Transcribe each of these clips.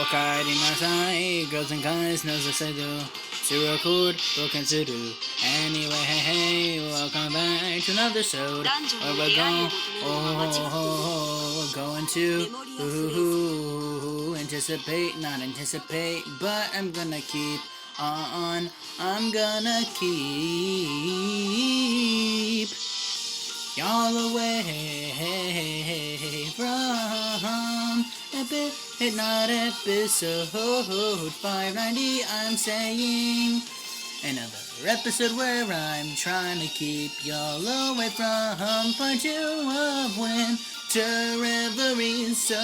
Okaerimasai, girls and guys knows what I do. To record, we'll consider. Anyway, hey, welcome back to another episode. Where we're going, we're going to anticipate, not anticipate, but I'm gonna keep on. I'm gonna keep y'all away from not episode 590. I'm saying another episode where I'm trying to keep y'all away from part 2 of Winter Reverie. So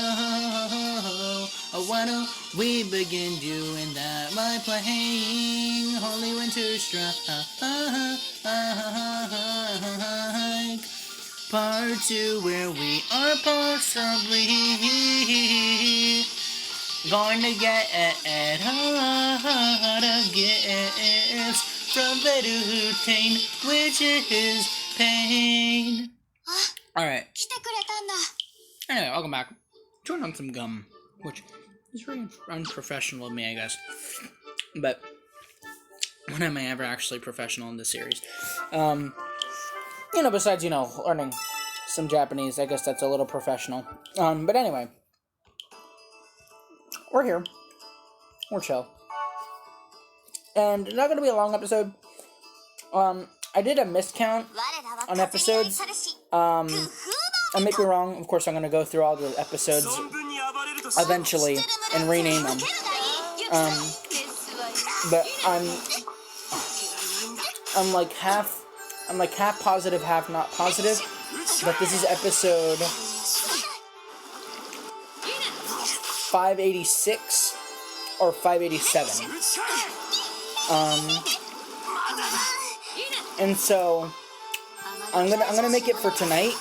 why don't we begin doing that by playing Holy Winter Strike Part 2, where we are possibly going to get hot of gifts from Verutain, which is pain. Alright. Anyway, welcome back. Chewing on some gum, which is very unprofessional of me, I guess. But when am I ever actually professional in this series? Besides, learning some Japanese, I guess that's a little professional. But anyway, we're here. We're chill. And it's not going to be a long episode. I did a miscount on episodes. And make me wrong, of course I'm going to go through all the episodes eventually and rename them. But I'm like half positive, half not positive. But this is episode 586 or 587. And so I'm gonna make it for tonight,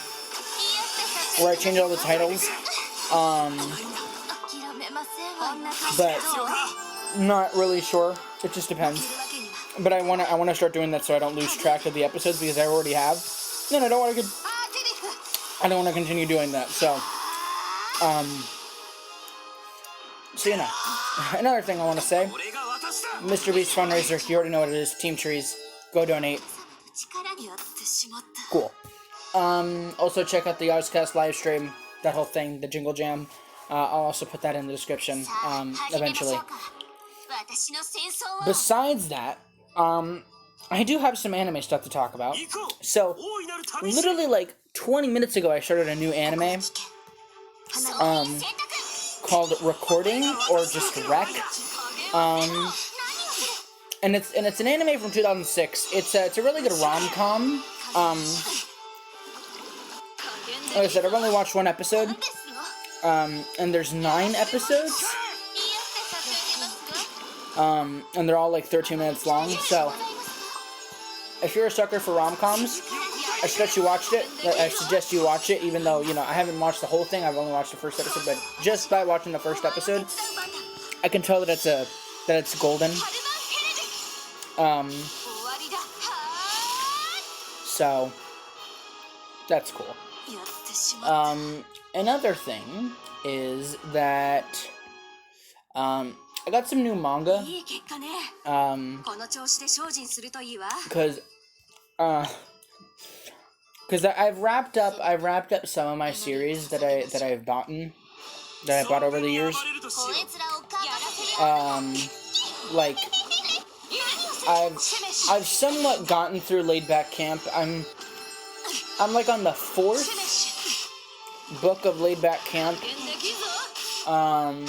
where I change all the titles. But not really sure. It just depends. But I wanna start doing that so I don't lose track of the episodes, because I already have. And I don't want to continue doing that. So another thing I want to say, Mr. Beast fundraiser. You already know what it is. Team Trees. Go donate. Cool. Also check out the Ozcast live stream. That whole thing, the Jingle Jam. I'll also put that in the description eventually. Besides that, I do have some anime stuff to talk about. So, literally like 20 minutes ago, I started a new anime called Recording, or just Rec. And it's an anime from 2006. It's a really good rom-com. Like I said, I've only watched one episode. And there's 9 episodes. And they're all like 13 minutes long. So, if you're a sucker for rom-coms, I suggest you watch it, even though, I haven't watched the whole thing. I've only watched the first episode, but just by watching the first episode, I can tell that it's golden. So that's cool. Another thing is that I got some new manga. Because I've wrapped up some of my series that I've bought over the years. I've somewhat gotten through Laid Back Camp. I'm like on the 4th book of Laid Back Camp. I'm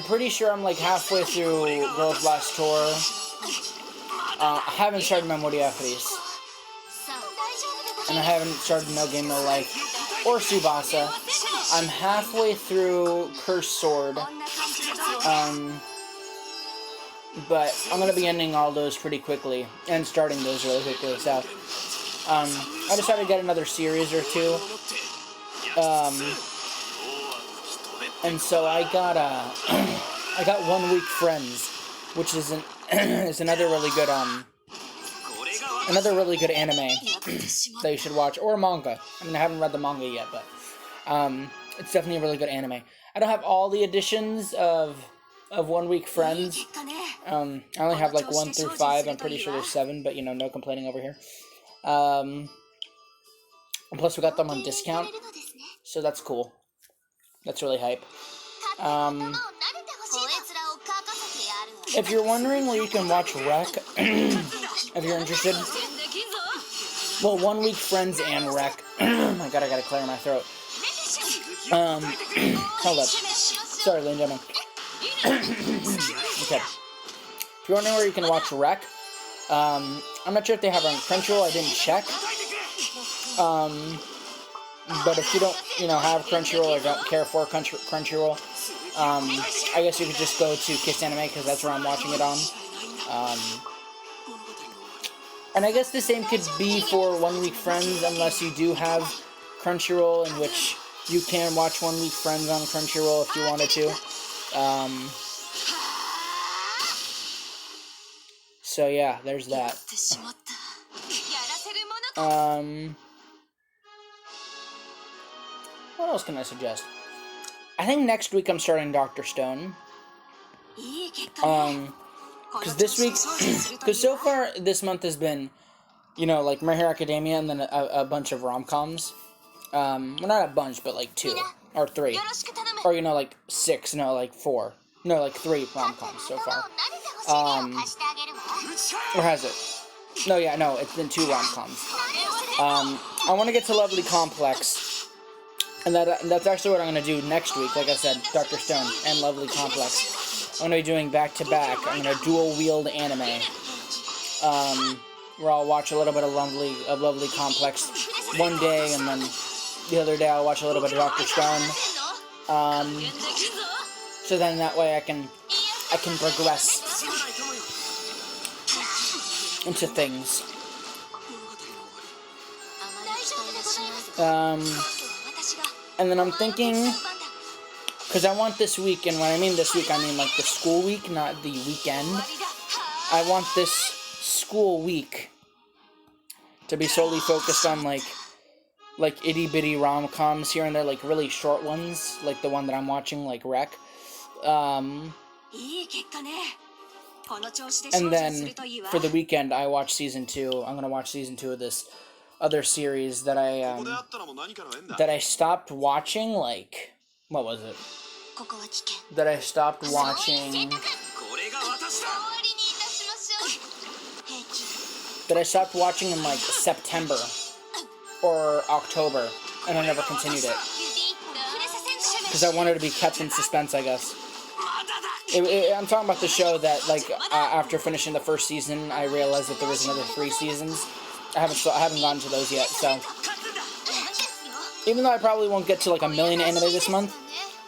pretty sure I'm like halfway through Girls Last Tour. I haven't started Memoria, Freese. And I haven't started No Game No Life or Tsubasa. I'm halfway through Cursed Sword. But I'm gonna be ending all those pretty quickly and starting those really quickly. So I decided to get another series or two. And so I got 1 Week Friends, which is another really good anime that you should watch, or manga. I mean, I haven't read the manga yet, but it's definitely a really good anime. I don't have all the editions of 1 Week Friends. I only have like 1 through 5. I'm pretty sure there's 7, but you know, no complaining over here. And plus we got them on discount, so that's cool. That's really hype. If you're wondering where you can watch Rec, if you're interested, well, 1 Week Friends and Rec. Oh my god, I gotta clear my throat. Hold up. Sorry, ladies and gentlemen. Okay. If you're wondering where you can watch Rec, I'm not sure if they have it on Crunchyroll. I didn't check. But if you don't, you know, have Crunchyroll or don't care for Crunchyroll, I guess you could just go to Kiss Anime because that's where I'm watching it on. And I guess the same could be for 1 Week Friends unless you do have Crunchyroll, in which you can watch 1 Week Friends on Crunchyroll if you wanted to. So yeah, there's that. What else can I suggest? I think next week I'm starting Dr. Stone. Because this week, because so far this month has been, you know, like My Hero Academia and then a bunch of rom-coms. Well, not a bunch, but like 2 or 3. Or, you know, like 6, no, like 4. No, like 3 rom-coms so far. Or has it? No, yeah, no, it's been 2 rom-coms. I want to get to Lovely Complex. And that's actually what I'm going to do next week. Like I said, Dr. Stone and Lovely Complex. I'm going to be doing back-to-back. I'm going to dual-wield anime. Where I'll watch a little bit of Lovely Complex one day, and then the other day I'll watch a little bit of Dr. Stone. So then that way I can progress into things. And then I'm thinking, because I want this week, and when I mean this week, I mean like the school week, not the weekend. I want this school week to be solely focused on like itty-bitty rom-coms here and there, like really short ones, like the one that I'm watching, like Rec. And then for the weekend, I watch season 2. I'm gonna watch season 2 of this other series that I stopped watching, like, what was it? That I stopped watching. That I stopped watching in like September or October, and I never continued it because I wanted to be kept in suspense, I guess. I'm talking about the show that, like, after finishing the first season, I realized that there was another 3 seasons. I haven't gotten to those yet, so even though I probably won't get to like 1 million anime this month,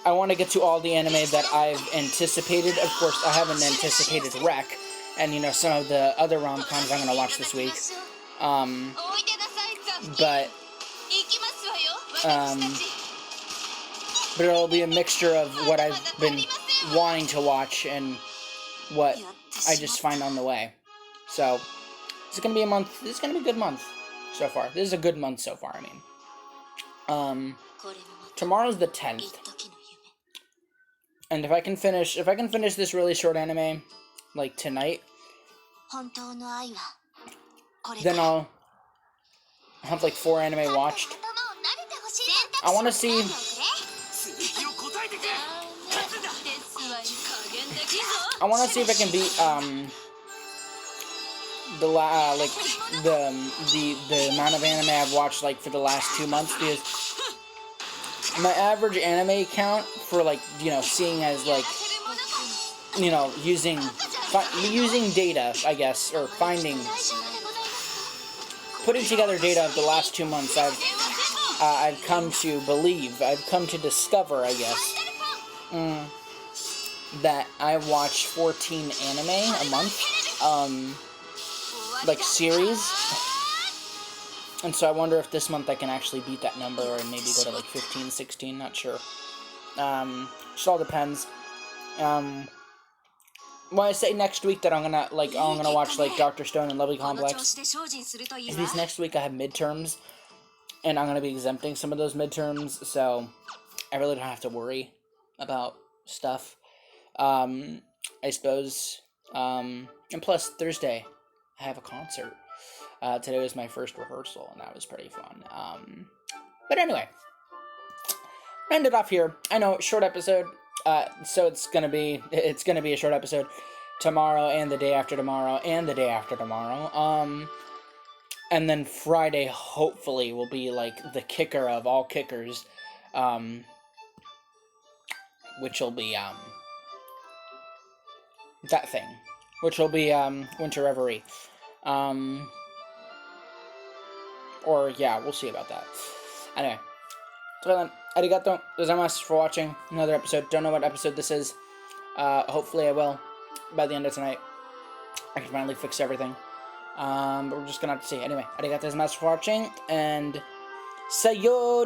I want to get to all the anime that I've anticipated. Of course, I haven't anticipated Rec, and you know, some of the other rom-coms I'm gonna watch this week. But it'll be a mixture of what I've been wanting to watch and what I just find on the way. So it's gonna be a month. This is gonna be a good month so far. This is a good month so far. I mean, tomorrow's the 10th, and if I can finish this really short anime like tonight, then I'll have like 4 anime watched. I want to see. I want to see if I can beat the amount of anime I've watched like for the last 2 months, because my average anime count for, like, you know, seeing as like, you know, using data, I guess, or putting together data of the last 2 months, I've come to believe, I've come to discover, I guess, that I watch 14 anime a month, like series, and so I wonder if this month I can actually beat that number and maybe go to like 15, 16, not sure. Just all depends. When I say next week that I'm gonna watch like Dr. Stone and Lovely Complex, because next week I have midterms, and I'm gonna be exempting some of those midterms, so I really don't have to worry about stuff. I suppose. And plus, Thursday, I have a concert. Today was my first rehearsal, and that was pretty fun. But anyway, end it off here. I know, short episode. So it's gonna be a short episode tomorrow and the day after tomorrow and the day after tomorrow. And then Friday hopefully will be like the kicker of all kickers, which will be that thing, which will be Winter Reverie. Or yeah, we'll see about that. Anyway, so then, arigato gozaimasu for watching another episode. Don't know what episode this is. Hopefully I will by the end of tonight. I can finally fix everything. But we're just gonna have to see. Anyway, arigato gozaimasu for watching, and sayonara.